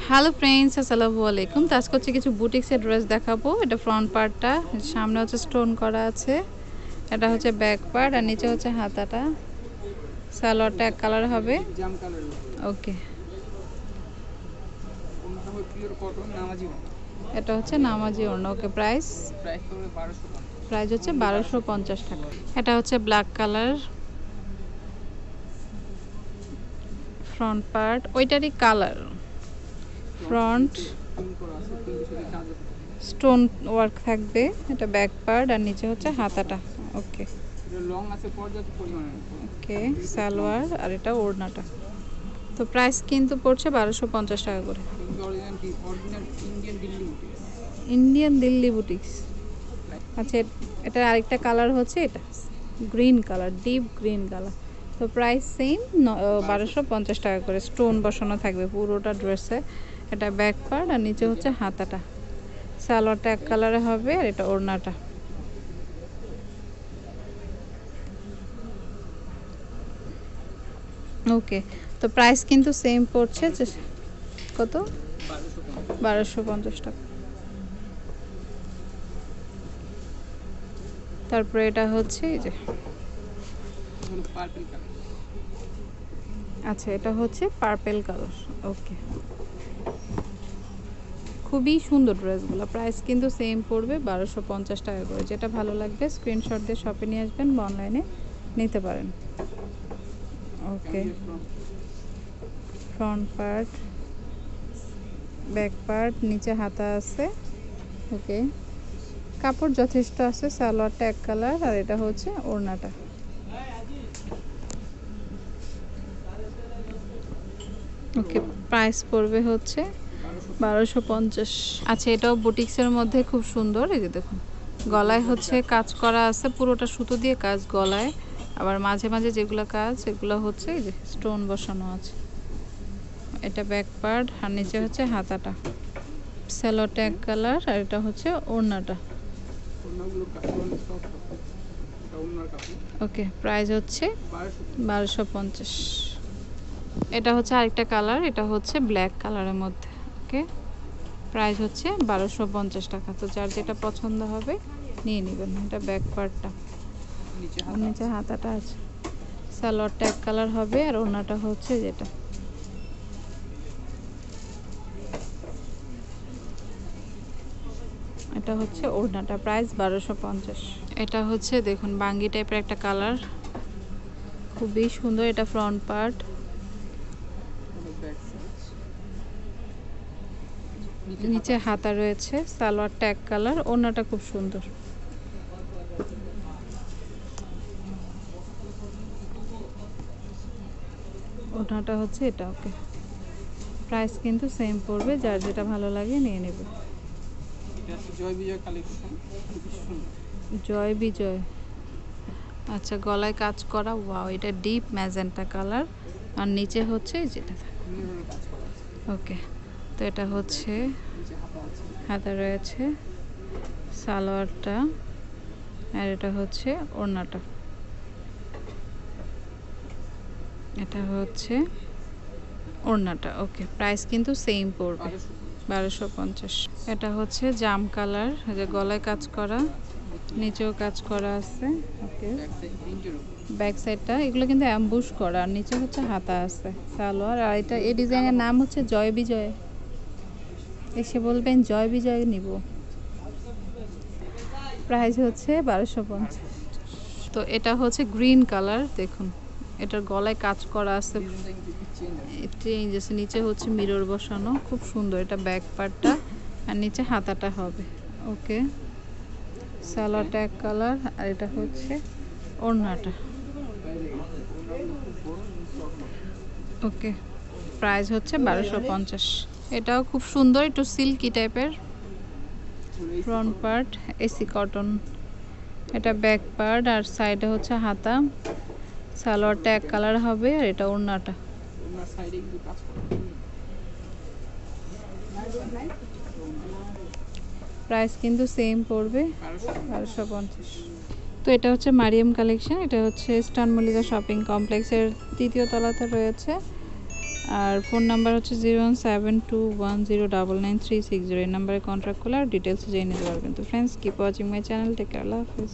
Hello friends, আসসালামু আলাইকুম। তো আজকে হচ্ছে কিছু বুটিক্সের ড্রেস দেখাবো। এটা ফ্রন্ট পার্টটা, সামনে হচ্ছে স্টোন করা আছে। এটা হচ্ছে ব্যাক পার্ট আর নিচে হচ্ছে হাতাটা। সালোয়ারটা এক কালার হবে। ওকে, এটা হচ্ছে নামাজি ওড়না। ওকে, প্রাইস হচ্ছে 1250 টাকা। এটা হচ্ছে ব্ল্যাক কালার ফ্রন্ট পার্ট, ওইটারই কালার। ফ্রন্ট স্টোন ওয়ার্ক থাকবে। এটা ব্যাক পার্ট আর নিচে হচ্ছে হাতাটা। ওকে ওকে, সালোয়ার আর এটা ওড়নাটা। তো প্রাইস কিন্তু পড়ছে 1250 টাকা করে। Indian Delhi boutiques. আচ্ছা, এটা আরেকটা কালার হচ্ছে এটা green colour, deep green colour. তো প্রাইস সেম 1250 টাকা করে। স্টোন বসানো থাকবে পুরোটা ড্রেসে। এটা ব্যাক পার্ট আর নিচে হচ্ছে হাতাটা। সালোয়ারটা এক কালারে হবে আর এটা ওড়নাটা। ওকে, তো প্রাইস কিন্তু সেম পড়ছে। কত? 1250 টাকা। তারপরে এটা হচ্ছে এই যে, আচ্ছা এটা হচ্ছে পার্পেল কালার। ওকে, খুবই সুন্দর ড্রেসগুলো। প্রাইস কিন্তু সেম পড়বে 1250 টাকা করে। যেটা ভালো লাগবে স্ক্রিনশট দিয়ে শপে নিয়ে আসবেন বা অনলাইনে নিতে পারেন। ওকে, ফ্রন্ট পার্ট, ব্যাক পার্ট, নিচে হাতা আছে। ওকে, কাপড় যথেষ্ট আছে। সালোয়ারটা এক কালার আর এটা হচ্ছে ওড়নাটা। ওকে, প্রাইস পড়বে হচ্ছে 1250। আচ্ছা, এটাও বুটিক্সের মধ্যে খুব সুন্দর। এই যে দেখুন, গলায় হচ্ছে কাজ করা আছে, পুরোটা সুতো দিয়ে কাজ গলায়। আবার মাঝে মাঝে যেগুলো কাজ এগুলো হচ্ছে এই যে স্টোন বসানো আছে। এটা ব্যাক পার্ট আর নিচে হচ্ছে হাতাটা। সালোয়ারটা এক কালার আর এটা হচ্ছে ওড়নাটা। ওকে, প্রাইস হচ্ছে 1250। এটা হচ্ছে আরেকটা কালার, এটা হচ্ছে ব্ল্যাক কালারের মধ্যে। ওকে, প্রাইস হচ্ছে 1250 টাকা। তো যার যেটা পছন্দ হবে নিয়ে নেবেন। এটা ব্যাক পার্টটা, নিচে হাতাটা আছে। সালোয়ারটা এক কালার হবে আর ওড়নাটা হচ্ছে যেটা। এটা হচ্ছে ওড়নাটা। প্রাইস 1250। এটা হচ্ছে দেখুন বাঙ্গি টাইপের একটা কালার, খুবই সুন্দর। এটা ফ্রন্ট পার্ট, নিচে হাতা রয়েছে। সালোয়ারটা এক কালার, ওড়নাটা খুব সুন্দর। ওড়নাটা হচ্ছে এটা। ওকে, প্রাইস কিন্তু সেম পড়বে। যার যেটা ভালো লাগে নিয়ে নেবে। জয় বিজয়। আচ্ছা, গলায় কাজ করা। ওয়াও, এটা ডিপ ম্যাজেন্টা কালার আর নিচে হচ্ছে যেটা। ওকে, তো এটা হচ্ছে হাতা রয়েছে, সালোয়ারটা আর এটা হচ্ছে ওড়নাটা। এটা হচ্ছে ওড়নাটা। ওকে, প্রাইস কিন্তু সেম পড়বে 1250। এটা হচ্ছে জাম কালার, যে গলায় কাজ করা, নিচেও কাজ করা আছে। ওকে, ব্যাক সাইডটা এগুলো কিন্তু অ্যাম্বুশ করা আর নিচে হচ্ছে হাতা আছে। সালোয়ার আর এটা, এই ডিজাইনের নাম হচ্ছে জয় বিজয়। এসে বলবেন জয় বিজয় নিব। প্রাইস হচ্ছে 1250। তো এটা হচ্ছে গ্রিন কালার। দেখুন, এটার গলায় কাজ করা আছে, নিচে হচ্ছে মিরর বসানো, খুব সুন্দর। এটা ব্যাক পার্টটা আর নিচে হাতাটা হবে। ওকে, সালোয়ারটা এক কালার আর এটা হচ্ছে ওড়নাটা। ওকে, প্রাইস হচ্ছে 1250। এটাও খুব সুন্দর, একটু সিল্কি টাইপের। Front part AC cotton. এটা ব্যাক পার্ট আর সাইডে হচ্ছে হাতা। সালোয়ারটা এক কালার হবে আর এটা ওড়নাটা। প্রাইস কিন্তু সেম পড়বে 1250। তো এটা হচ্ছে মারিয়াম কালেকশন। এটা হচ্ছে স্টান মল্লিকা শপিং কমপ্লেক্সের 3য় তলাতে রয়েছে। আর ফোন নাম্বার হচ্ছে 01721099360। এই নাম্বারে কন্ট্যাক্ট করলে আর ডিটেলস জেনে নিতে পারবেন। তো friends, keep watching my channel. Take care, আল্লাহ হাফেজ।